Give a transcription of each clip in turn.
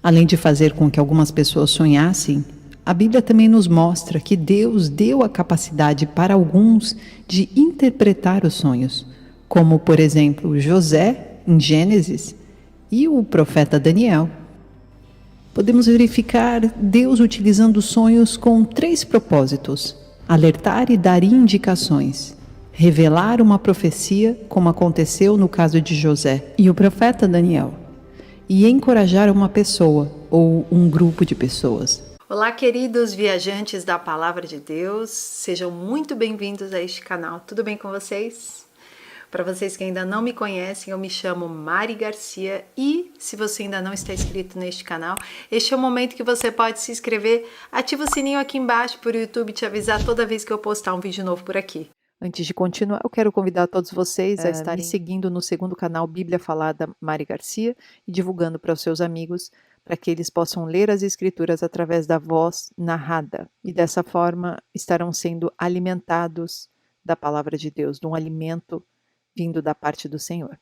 Além de fazer com que algumas pessoas sonhassem, a Bíblia também nos mostra que Deus deu a capacidade para alguns de interpretar os sonhos, como, por exemplo, José, em Gênesis, e o profeta Daniel. Podemos verificar Deus utilizando sonhos com 3 propósitos: alertar e dar indicações, revelar uma profecia, como aconteceu no caso de José e o profeta Daniel, e encorajar uma pessoa ou um grupo de pessoas. Olá, queridos viajantes da Palavra de Deus, sejam muito bem-vindos a este canal. Tudo bem com vocês? Para vocês que ainda não me conhecem, eu me chamo Mari Garcia e se você ainda não está inscrito neste canal, este é o momento que você pode se inscrever. Ativa o sininho aqui embaixo para o YouTube te avisar toda vez que eu postar um vídeo novo por aqui. Antes de continuar, eu quero convidar todos vocês a estarem me seguindo no segundo canal Bíblia Falada Mari Garcia e divulgando para os seus amigos, para que eles possam ler as Escrituras através da voz narrada. E dessa forma estarão sendo alimentados da Palavra de Deus, de um alimento vindo da parte do Senhor.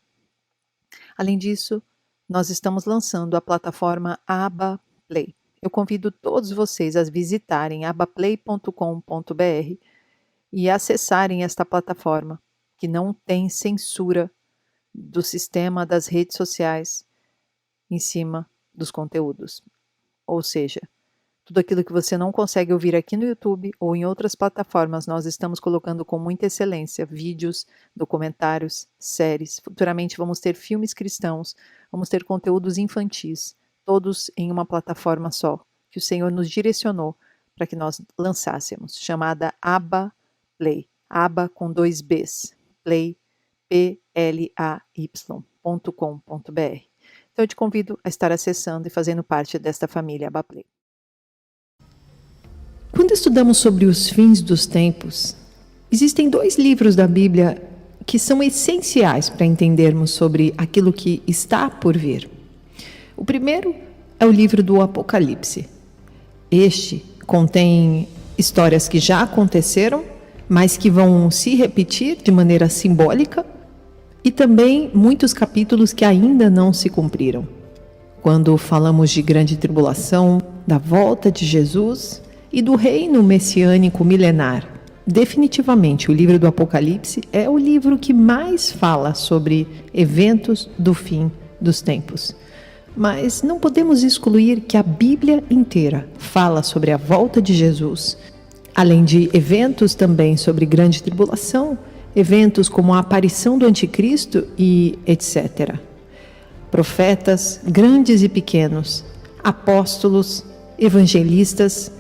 Além disso, nós estamos lançando a plataforma Abba Play. Eu convido todos vocês a visitarem abaplay.com.br e acessarem esta plataforma, que não tem censura do sistema das redes sociais em cima dos conteúdos. Ou seja, tudo aquilo que você não consegue ouvir aqui no YouTube ou em outras plataformas, nós estamos colocando com muita excelência vídeos, documentários, séries. Futuramente vamos ter filmes cristãos, vamos ter conteúdos infantis, todos em uma plataforma só, que o Senhor nos direcionou para que nós lançássemos, chamada Abba Play. Abba com 2 Bs. Play, play.com.br. Então eu te convido a estar acessando e fazendo parte desta família Abba Play. Quando estudamos sobre os fins dos tempos, existem 2 livros da Bíblia que são essenciais para entendermos sobre aquilo que está por vir. O primeiro é o livro do Apocalipse. Este contém histórias que já aconteceram, mas que vão se repetir de maneira simbólica, e também muitos capítulos que ainda não se cumpriram. Quando falamos de grande tribulação, da volta de Jesus e do reino messiânico milenar, definitivamente o livro do Apocalipse é o livro que mais fala sobre eventos do fim dos tempos. Mas não podemos excluir que a Bíblia inteira fala sobre a volta de Jesus, além de eventos também sobre grande tribulação, eventos como a aparição do anticristo e etc. Profetas, grandes e pequenos, apóstolos, evangelistas,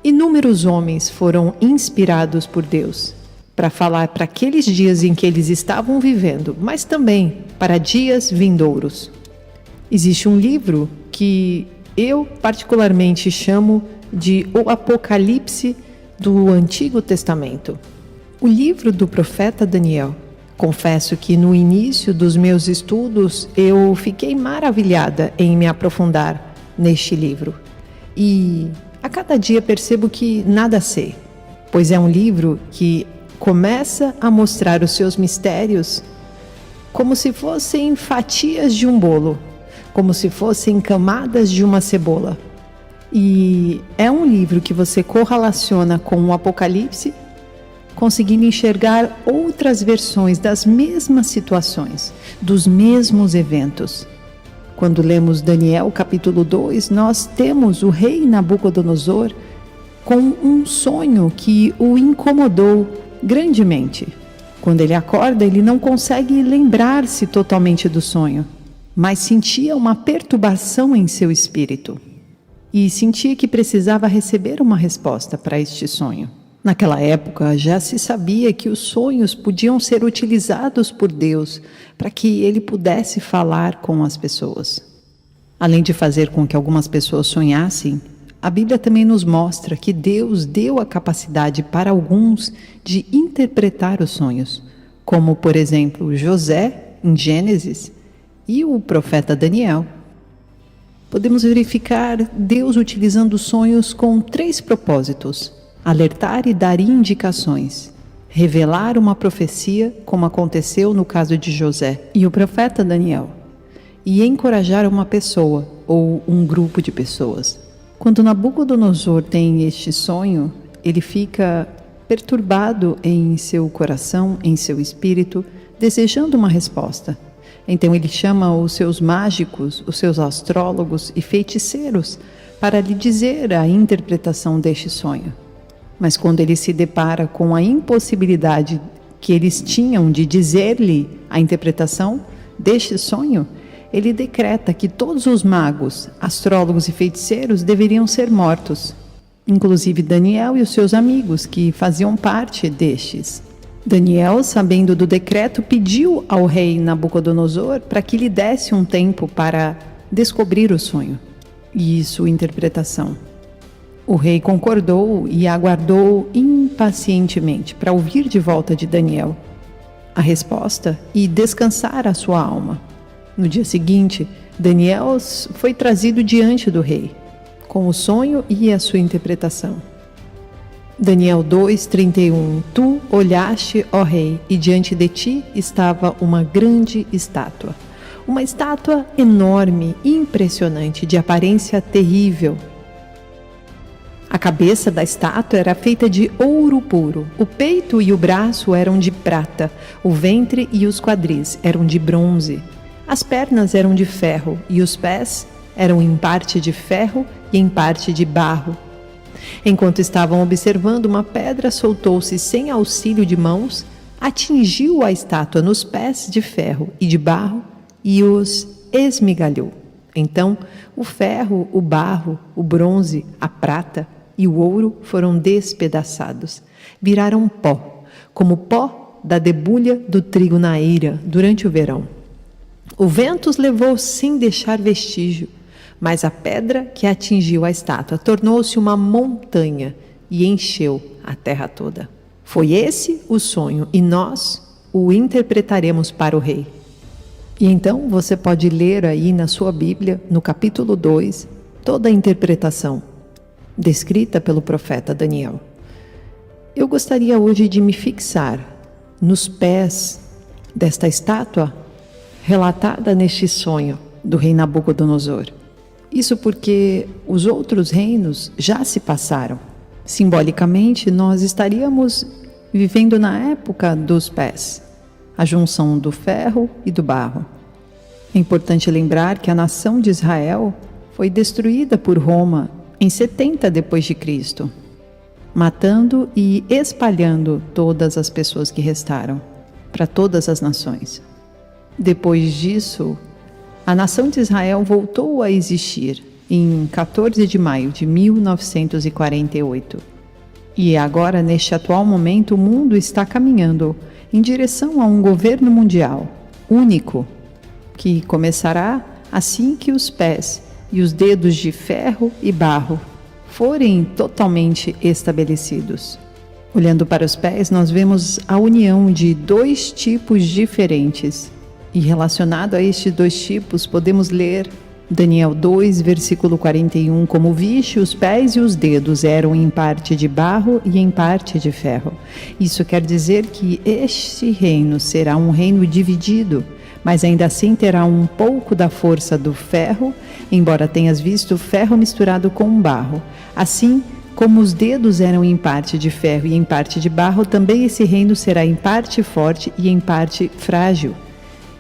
inúmeros homens foram inspirados por Deus para falar para aqueles dias em que eles estavam vivendo, mas também para dias vindouros. Existe um livro que eu particularmente chamo de O Apocalipse do Antigo Testamento. O livro do profeta Daniel. Confesso que no início dos meus estudos eu fiquei maravilhada em me aprofundar neste livro. E a cada dia percebo que nada sei, pois é um livro que começa a mostrar os seus mistérios como se fossem fatias de um bolo, como se fossem camadas de uma cebola. E é um livro que você correlaciona com o Apocalipse, conseguindo enxergar outras versões das mesmas situações, dos mesmos eventos. Quando lemos Daniel capítulo 2, nós temos o rei Nabucodonosor com um sonho que o incomodou grandemente. Quando ele acorda, ele não consegue lembrar-se totalmente do sonho, mas sentia uma perturbação em seu espírito e sentia que precisava receber uma resposta para este sonho. Naquela época, já se sabia que os sonhos podiam ser utilizados por Deus para que ele pudesse falar com as pessoas. Além de fazer com que algumas pessoas sonhassem, a Bíblia também nos mostra que Deus deu a capacidade para alguns de interpretar os sonhos, como, por exemplo, José, em Gênesis, e o profeta Daniel. Podemos verificar Deus utilizando sonhos com 3 propósitos: alertar e dar indicações, revelar uma profecia, como aconteceu no caso de José e o profeta Daniel, e encorajar uma pessoa ou um grupo de pessoas. Quando Nabucodonosor tem este sonho, ele fica perturbado em seu coração, em seu espírito, desejando uma resposta. Então ele chama os seus mágicos, os seus astrólogos e feiticeiros para lhe dizer a interpretação deste sonho. Mas quando ele se depara com a impossibilidade que eles tinham de dizer-lhe a interpretação deste sonho, ele decreta que todos os magos, astrólogos e feiticeiros deveriam ser mortos, inclusive Daniel e os seus amigos, que faziam parte destes. Daniel, sabendo do decreto, pediu ao rei Nabucodonosor para que lhe desse um tempo para descobrir o sonho e sua interpretação. O rei concordou e aguardou impacientemente para ouvir de volta de Daniel a resposta e descansar a sua alma. No dia seguinte, Daniel foi trazido diante do rei, com o sonho e a sua interpretação. Daniel 2:31. Tu olhaste, ó rei, e diante de ti estava uma grande estátua. Uma estátua enorme, impressionante, de aparência terrível. A cabeça da estátua era feita de ouro puro. O peito e o braço eram de prata. O ventre e os quadris eram de bronze. As pernas eram de ferro e os pés eram em parte de ferro e em parte de barro. Enquanto estavam observando, uma pedra soltou-se sem auxílio de mãos, atingiu a estátua nos pés de ferro e de barro e os esmigalhou. Então, o ferro, o barro, o bronze, a prata e o ouro foram despedaçados. Viraram pó, como pó da debulha do trigo na eira durante o verão. O vento os levou sem deixar vestígio, mas a pedra que atingiu a estátua tornou-se uma montanha e encheu a terra toda. Foi esse o sonho e nós o interpretaremos para o rei. E então você pode ler aí na sua Bíblia, no capítulo 2, toda a interpretação descrita pelo profeta Daniel. Eu gostaria hoje de me fixar nos pés desta estátua relatada neste sonho do rei Nabucodonosor. Isso porque os outros reinos já se passaram. Simbolicamente, nós estaríamos vivendo na época dos pés, a junção do ferro e do barro. É importante lembrar que a nação de Israel foi destruída por Roma em 70 depois de Cristo, matando e espalhando todas as pessoas que restaram para todas as nações. Depois disso, a nação de Israel voltou a existir em 14 de maio de 1948. E agora, neste atual momento, o mundo está caminhando em direção a um governo mundial único, que começará assim que os pés e os dedos de ferro e barro forem totalmente estabelecidos. Olhando para os pés, nós vemos a união de dois tipos diferentes. E relacionado a estes dois tipos, podemos ler Daniel 2, versículo 41, como viste, os pés e os dedos eram em parte de barro e em parte de ferro. Isso quer dizer que este reino será um reino dividido, mas ainda assim terá um pouco da força do ferro, embora tenhas visto ferro misturado com barro. Assim como os dedos eram em parte de ferro e em parte de barro, também esse reino será em parte forte e em parte frágil.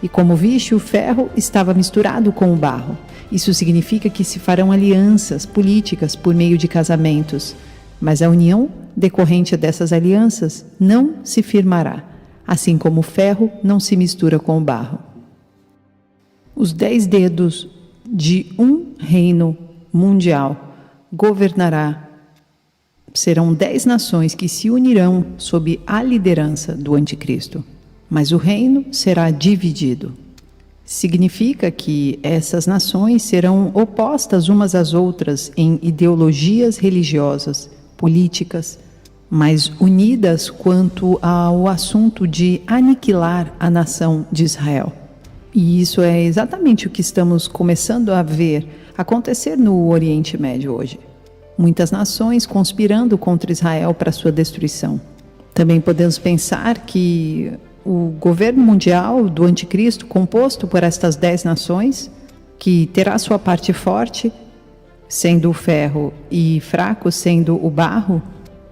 E como viste, o ferro estava misturado com o barro. Isso significa que se farão alianças políticas por meio de casamentos, mas a união decorrente dessas alianças não se firmará, assim como o ferro não se mistura com o barro. Os 10 dedos de um reino mundial governará. Serão 10 nações que se unirão sob a liderança do anticristo. Mas o reino será dividido. Significa que essas nações serão opostas umas às outras em ideologias religiosas, políticas, mas unidas quanto ao assunto de aniquilar a nação de Israel. E isso é exatamente o que estamos começando a ver acontecer no Oriente Médio hoje. Muitas nações conspirando contra Israel para sua destruição. Também podemos pensar que o governo mundial do anticristo, composto por estas 10 nações, que terá sua parte forte, sendo o ferro, e fraco, sendo o barro,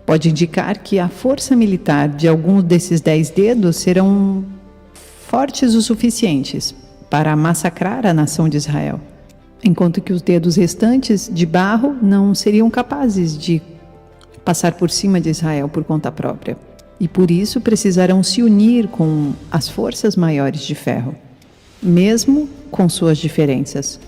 pode indicar que a força militar de alguns desses 10 dedos serão fortes o suficientes para massacrar a nação de Israel, enquanto que os dedos restantes de barro não seriam capazes de passar por cima de Israel por conta própria. E por isso precisarão se unir com as forças maiores de ferro, mesmo com suas diferenças.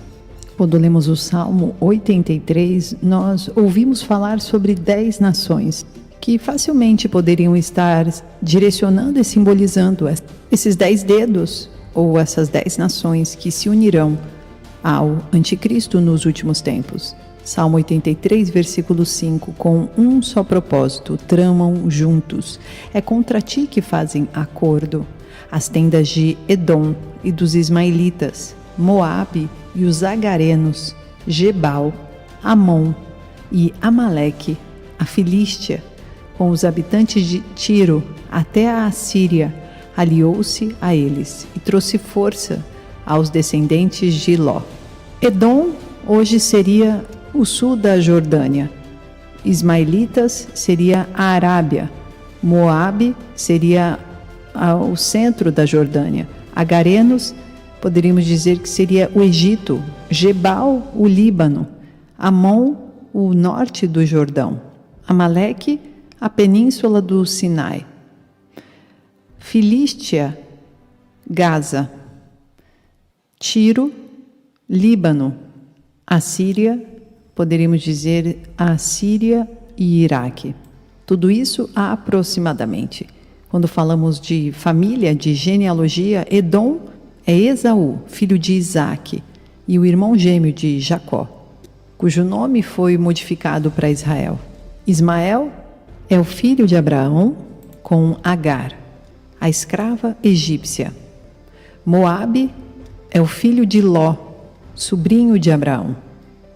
Quando lemos o Salmo 83, nós ouvimos falar sobre 10 nações, que facilmente poderiam estar direcionando e simbolizando esses 10 dedos, ou essas 10 nações que se unirão ao Anticristo nos últimos tempos. Salmo 83, versículo 5, com um só propósito, tramam juntos. É contra ti que fazem acordo. As tendas de Edom e dos ismaelitas, Moabe e os agarenos, Gebal, Amon e Amaleque, a Filístia, com os habitantes de Tiro até a Assíria, aliou-se a eles e trouxe força aos descendentes de Ló. Edom hoje seria o sul da Jordânia, ismaelitas seria a Arábia, Moabe seria o centro da Jordânia, agarenos poderíamos dizer que seria o Egito, Gebal, o Líbano, Amon, o norte do Jordão, Amaleque, a península do Sinai, Filístia, Gaza, Tiro, Líbano, Assíria, poderíamos dizer a Síria e Iraque. Tudo isso aproximadamente. Quando falamos de família, de genealogia, Edom é Esaú, filho de Isaque, e o irmão gêmeo de Jacó, cujo nome foi modificado para Israel. Ismael é o filho de Abraão com Agar, a escrava egípcia. Moabe é o filho de Ló, sobrinho de Abraão,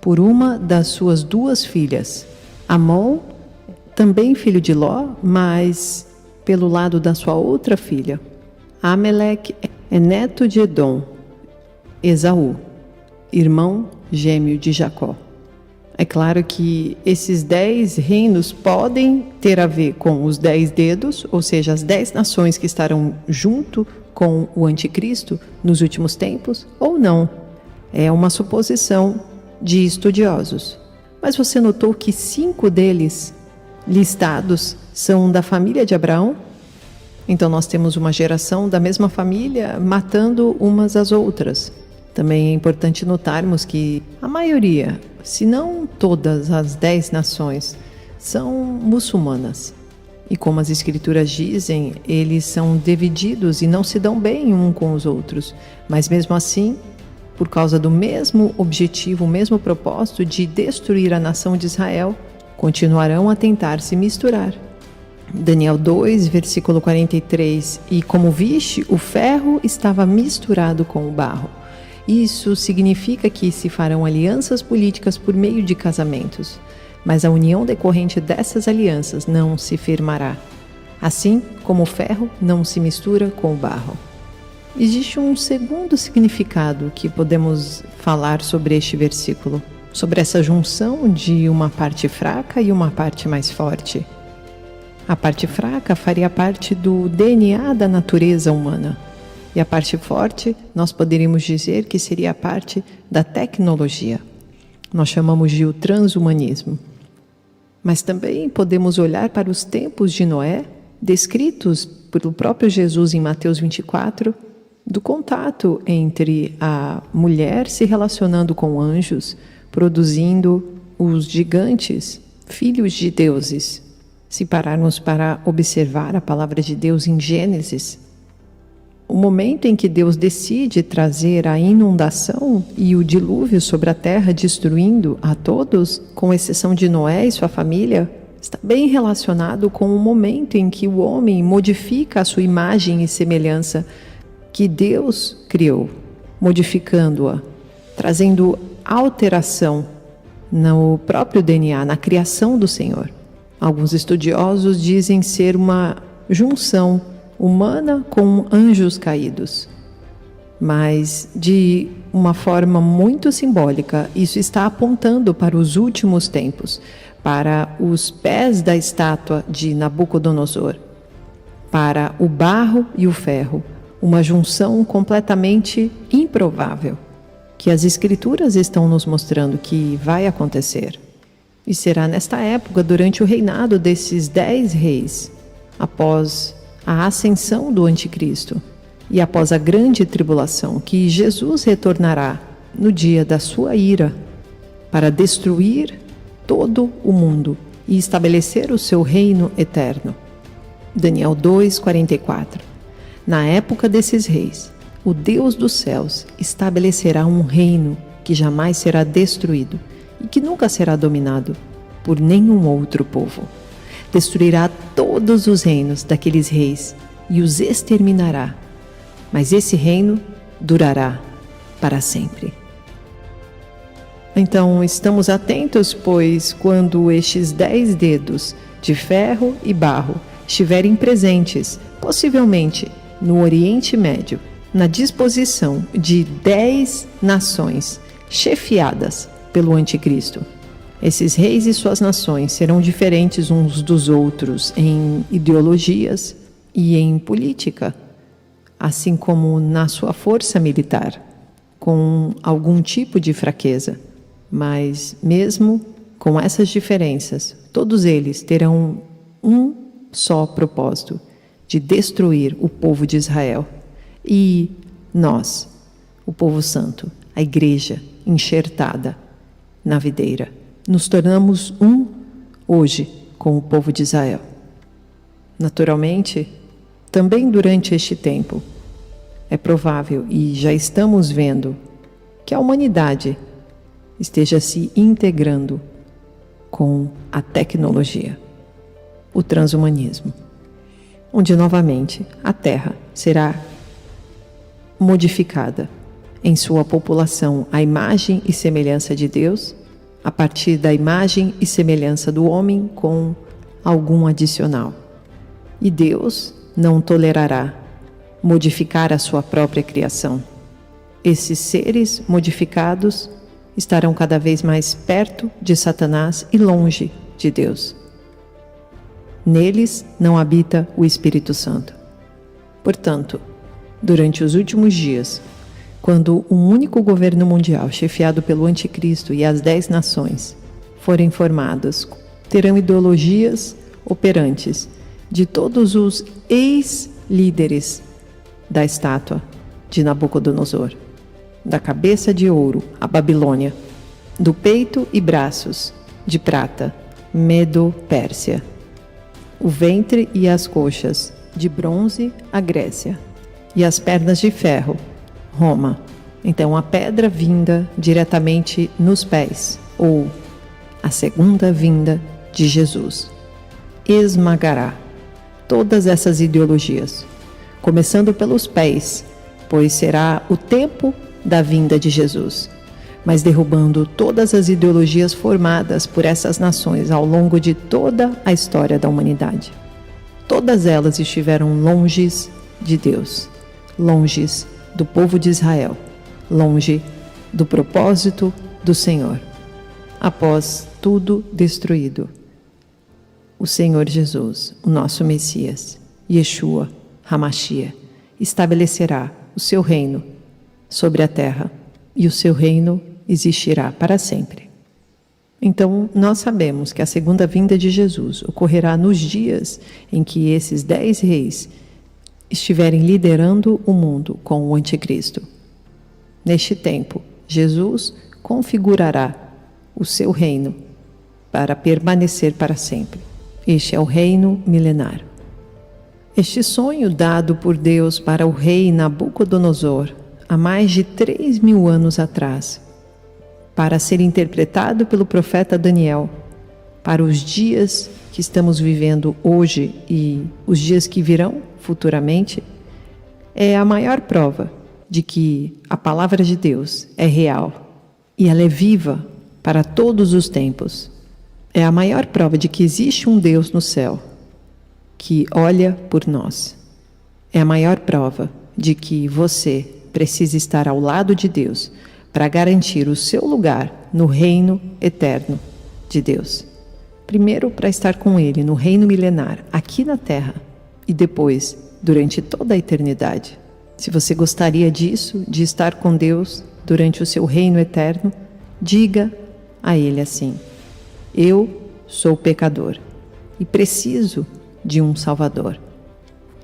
por uma das suas 2 filhas. Amon, também filho de Ló, mas pelo lado da sua outra filha. Amaleque é neto de Edom, Esaú, irmão gêmeo de Jacó. É claro que esses 10 reinos podem ter a ver com os 10 dedos, ou seja, as 10 nações que estarão junto com o Anticristo nos últimos tempos, ou não. É uma suposição de estudiosos. Mas você notou que 5 deles listados são da família de Abraão? Então nós temos uma geração da mesma família matando umas às outras. Também é importante notarmos que a maioria, se não todas as 10 nações, são muçulmanas. E como as escrituras dizem, eles são divididos e não se dão bem um com os outros. Mas mesmo assim, por causa do mesmo objetivo, o mesmo propósito de destruir a nação de Israel, continuarão a tentar se misturar. Daniel 2, versículo 43, e como viste, o ferro estava misturado com o barro. Isso significa que se farão alianças políticas por meio de casamentos, mas a união decorrente dessas alianças não se firmará. Assim como o ferro não se mistura com o barro. Existe um segundo significado que podemos falar sobre este versículo, sobre essa junção de uma parte fraca e uma parte mais forte. A parte fraca faria parte do DNA da natureza humana. E a parte forte, nós poderíamos dizer que seria a parte da tecnologia. Nós chamamos de o transhumanismo. Mas também podemos olhar para os tempos de Noé, descritos pelo próprio Jesus em Mateus 24, do contato entre a mulher se relacionando com anjos, produzindo os gigantes, filhos de deuses. Se pararmos para observar a palavra de Deus em Gênesis, o momento em que Deus decide trazer a inundação e o dilúvio sobre a terra, destruindo a todos, com exceção de Noé e sua família, está bem relacionado com o momento em que o homem modifica a sua imagem e semelhança que Deus criou, modificando-a, trazendo alteração no próprio DNA, na criação do Senhor. Alguns estudiosos dizem ser uma junção humana com anjos caídos. Mas de uma forma muito simbólica, isso está apontando para os últimos tempos, para os pés da estátua de Nabucodonosor, para o barro e o ferro, uma junção completamente improvável, que as Escrituras estão nos mostrando que vai acontecer. E será nesta época, durante o reinado desses 10 reis, após a ascensão do Anticristo e após a grande tribulação, que Jesus retornará no dia da sua ira para destruir todo o mundo e estabelecer o seu reino eterno. Daniel 2:44. Na época desses reis, o Deus dos céus estabelecerá um reino que jamais será destruído e que nunca será dominado por nenhum outro povo. Destruirá todos os reinos daqueles reis e os exterminará, mas esse reino durará para sempre. Então, estamos atentos, pois quando estes 10 dedos de ferro e barro estiverem presentes, possivelmente no Oriente Médio, na disposição de 10 nações chefiadas pelo Anticristo, esses reis e suas nações serão diferentes uns dos outros em ideologias e em política, assim como na sua força militar, com algum tipo de fraqueza. Mas mesmo com essas diferenças, todos eles terão um só propósito, de destruir o povo de Israel. E nós, o povo santo, a igreja enxertada na videira, nos tornamos um hoje com o povo de Israel. Naturalmente, também durante este tempo, é provável e já estamos vendo que a humanidade esteja se integrando com a tecnologia, o transhumanismo, onde novamente a Terra será modificada em sua população à imagem e semelhança de Deus, a partir da imagem e semelhança do homem com algum adicional. E Deus não tolerará modificar a sua própria criação. Esses seres modificados estarão cada vez mais perto de Satanás e longe de Deus. Neles não habita o Espírito Santo. Portanto, durante os últimos dias, quando um único governo mundial, chefiado pelo Anticristo e as 10 nações, forem formados, terão ideologias operantes de todos os ex-líderes da estátua de Nabucodonosor, da cabeça de ouro, a Babilônia, do peito e braços de prata, Medo-Pérsia, o ventre e as coxas de bronze, a Grécia, e as pernas de ferro, Roma. Então a pedra vinda diretamente nos pés, ou a segunda vinda de Jesus, esmagará todas essas ideologias, começando pelos pés, pois será o tempo da vinda de Jesus, mas derrubando todas as ideologias formadas por essas nações ao longo de toda a história da humanidade. Todas elas estiveram longes de Deus, longes do povo de Israel, longe do propósito do Senhor. Após tudo destruído, o Senhor Jesus, o nosso Messias, Yeshua, Hamashia, estabelecerá o seu reino sobre a terra, e o seu reino existirá para sempre. Então, nós sabemos que a segunda vinda de Jesus ocorrerá nos dias em que esses 10 reis estiverem liderando o mundo com o Anticristo. Neste tempo, Jesus configurará o seu reino para permanecer para sempre. Este é o reino milenar. Este sonho dado por Deus para o rei Nabucodonosor há mais de 3.000 anos atrás, para ser interpretado pelo profeta Daniel, para os dias que estamos vivendo hoje e os dias que virão futuramente, é a maior prova de que a palavra de Deus é real e ela é viva para todos os tempos. É a maior prova de que existe um Deus no céu que olha por nós. É a maior prova de que você precisa estar ao lado de Deus para garantir o seu lugar no reino eterno de Deus. Primeiro, para estar com Ele no reino milenar, aqui na terra, e depois, durante toda a eternidade. Se você gostaria disso, de estar com Deus durante o seu reino eterno, diga a Ele assim: eu sou pecador e preciso de um Salvador.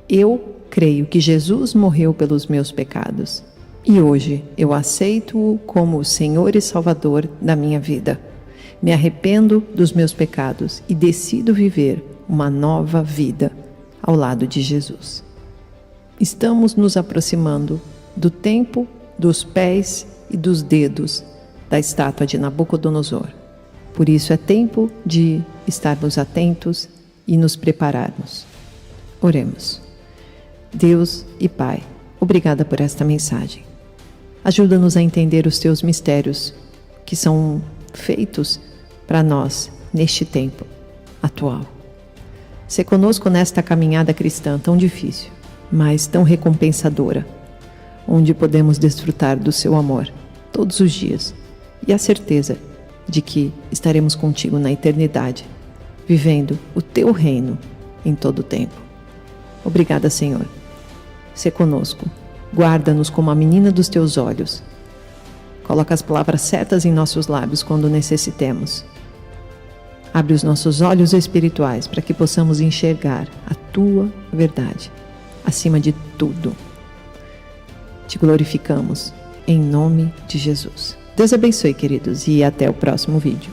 Eu creio que Jesus morreu pelos meus pecados e hoje eu aceito-o como o Senhor e Salvador da minha vida. Me arrependo dos meus pecados e decido viver uma nova vida ao lado de Jesus. Estamos nos aproximando do tempo dos pés e dos dedos da estátua de Nabucodonosor. Por isso é tempo de estarmos atentos e nos prepararmos. Oremos. Deus e Pai, obrigada por esta mensagem. Ajuda-nos a entender os teus mistérios, que são feitos para nós neste tempo atual. Sê conosco nesta caminhada cristã tão difícil, mas tão recompensadora, onde podemos desfrutar do seu amor todos os dias e a certeza de que estaremos contigo na eternidade, vivendo o teu reino em todo o tempo. Obrigada, Senhor. Sê conosco. Guarda-nos como a menina dos teus olhos. Coloca as palavras certas em nossos lábios quando necessitemos. Abre os nossos olhos espirituais para que possamos enxergar a tua verdade acima de tudo. Te glorificamos em nome de Jesus. Deus abençoe, queridos, e até o próximo vídeo.